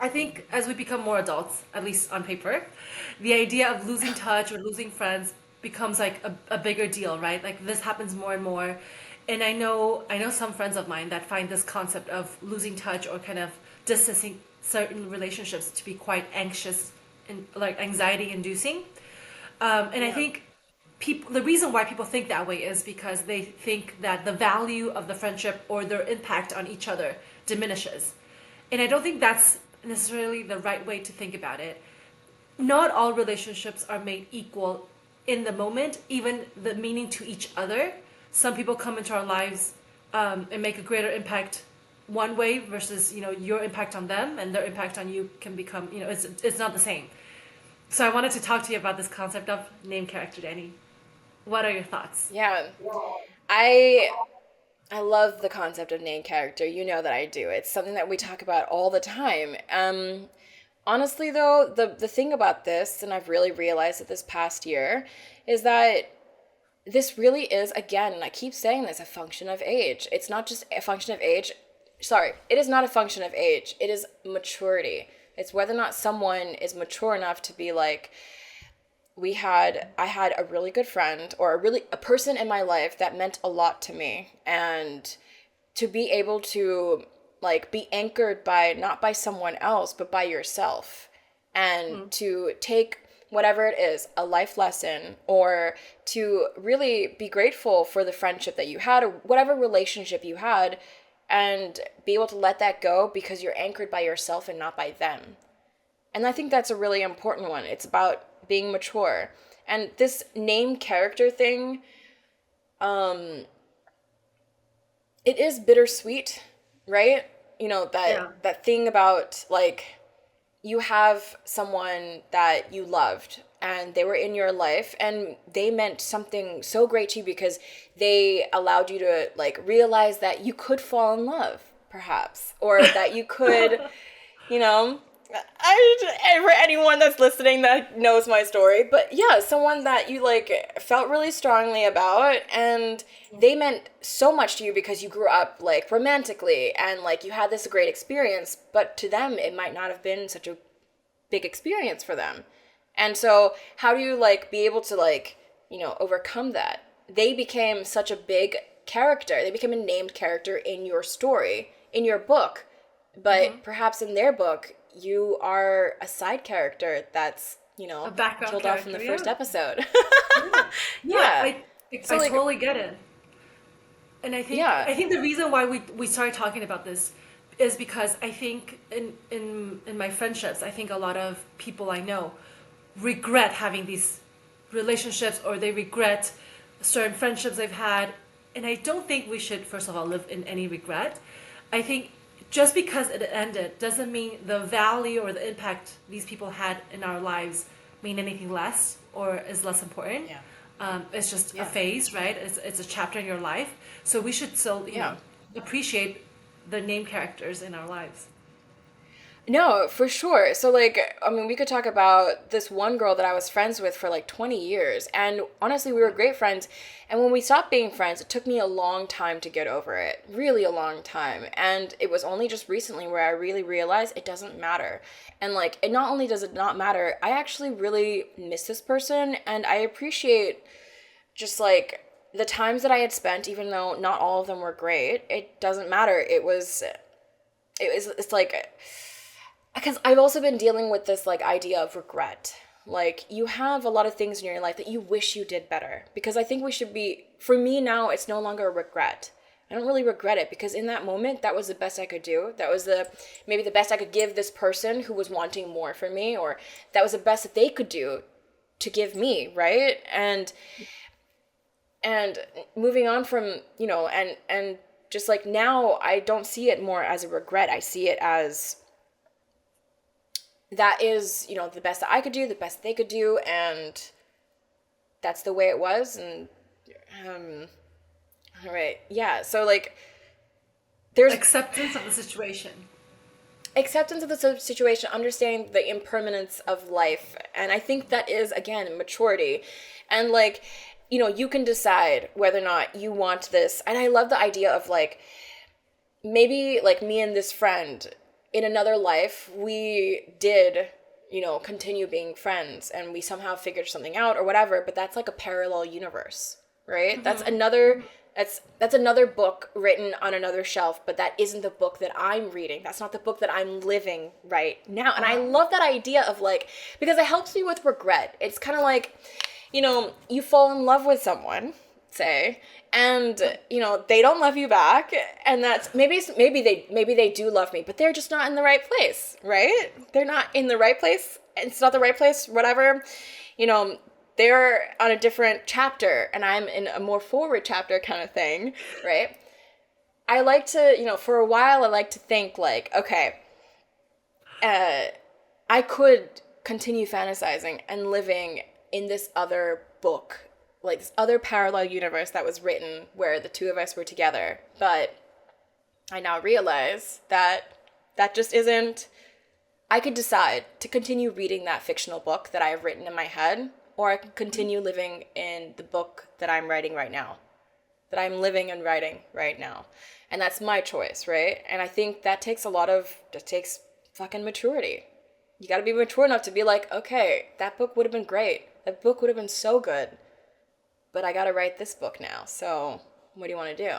I think as we become more adults, at least on paper, the idea of losing touch or losing friends becomes like a bigger deal, right? Like this happens more and more. And I know some friends of mine that find this concept of losing touch or kind of distancing certain relationships to be quite anxious and like anxiety inducing. And I Yeah. think people the reason why people think that way is because they think that the value of the friendship or their impact on each other diminishes. And I don't think that's necessarily the right way to think about it. Not all relationships are made equal in the moment, even the meaning to each other. Some people come into our lives and make a greater impact one way versus your impact on them, and their impact on you can become it's not the same. So I wanted to talk to you about this concept of name character, Danny. What are your thoughts? Yeah. I I love the concept of name character. You know that I do. It's something that we talk about all the time. Honestly though, the thing about this, and I've really realized it this past year, is that this really is, again, and I keep saying this, a function of age. It's not just a function of age. Sorry, it is not a function of age. It is maturity. It's whether or not someone is mature enough to be like, I had a really good friend, or a person in my life that meant a lot to me, and to be able to like be anchored by, not by someone else but by yourself, and Mm. to take whatever it is, a life lesson, or to really be grateful for the friendship that you had, or whatever relationship you had, and be able to let that go because you're anchored by yourself and not by them. And I think that's a really important one. It's about being mature. And this name character thing, um, it is bittersweet, right? You know, Yeah. that thing about like you have someone that you loved and they were in your life and they meant something so great to you because they allowed you to like realize that you could fall in love perhaps, or that you could, you know, for anyone that's listening that knows my story, but yeah, someone that you like felt really strongly about, and they meant so much to you because you grew up like romantically and like you had this great experience, but to them it might not have been such a big experience for them. And so how do you like be able to like, you know, overcome that? They became such a big character. They became a named character in your story, in your book. Hmm. But perhaps in their book, you are a side character that's, you A know, background killed off in the character, first yeah. episode. Yeah. No, Yeah. I So like, totally get it. And yeah. I think the reason why we started talking about this is because I think in my friendships, I think a lot of people I know regret having these relationships, or they regret certain friendships they've had. And I don't think we should, first of all, live in any regret. I think just because it ended doesn't mean the value or the impact these people had in our lives mean anything less or is less important. Yeah. It's just a Yeah. phase, right? It's a chapter in your life. So we should still, Yeah. appreciate the name characters in our lives. No, for sure. So, like, I mean, we could talk about this one girl that I was friends with for like 20 years. And honestly, we were great friends. And when we stopped being friends, it took me a long time to get over it. Really a long time. And it was only just recently where I really realized it doesn't matter. And like, it not only does it not matter, I actually really miss this person. And I appreciate just like the times that I had spent, even though not all of them were great. It doesn't matter. It's like, because I've also been dealing with this like idea of regret. Like you have a lot of things in your life that you wish you did better. Because I think we should be, for me now, it's no longer a regret. I don't really regret it because in that moment, that was the best I could do. That was maybe the best I could give this person who was wanting more from me, or that was the best that they could do to give me, right? And moving on from, you know, and just like now, I don't see it more as a regret. I see it as that is, you know, the best that I could do, the best they could do, and that's the way it was. And um, all right, yeah. So like, there's Acceptance of the situation. acceptance of the situation, understanding the impermanence of life, and I think that is again maturity, and like, you know, you can decide whether or not you want this. And I love the idea of like maybe like me and this friend. in another life we did, you know, continue being friends and we somehow figured something out or whatever, but that's like a parallel universe, right? That's another book written on another shelf, but that isn't the book that I'm reading. That's not the book that I'm living right now. And I love that idea of like, because it helps me with regret. It's kind of like, you know, you fall in love with someone, say, and you know they don't love you back, and that's maybe they do love me, but they're just not in the right place, right? They're not in the right place. It's not the right place, whatever. You know, they're on a different chapter and I'm in a more forward chapter kind of thing, right? I like to, you know, for a while I like to think like, okay, I could continue fantasizing and living in this other book, like this other parallel universe that was written where the two of us were together. But I now realize that that just isn't. I could decide to continue reading that fictional book that I have written in my head, or I could continue living in the book that I'm writing right now, that I'm living and writing right now. And that's my choice, right? And I think that takes fucking maturity. You gotta be mature enough to be like, okay, that book would have been great. That book would have been so good. But I gotta write this book now. So what do you want to do?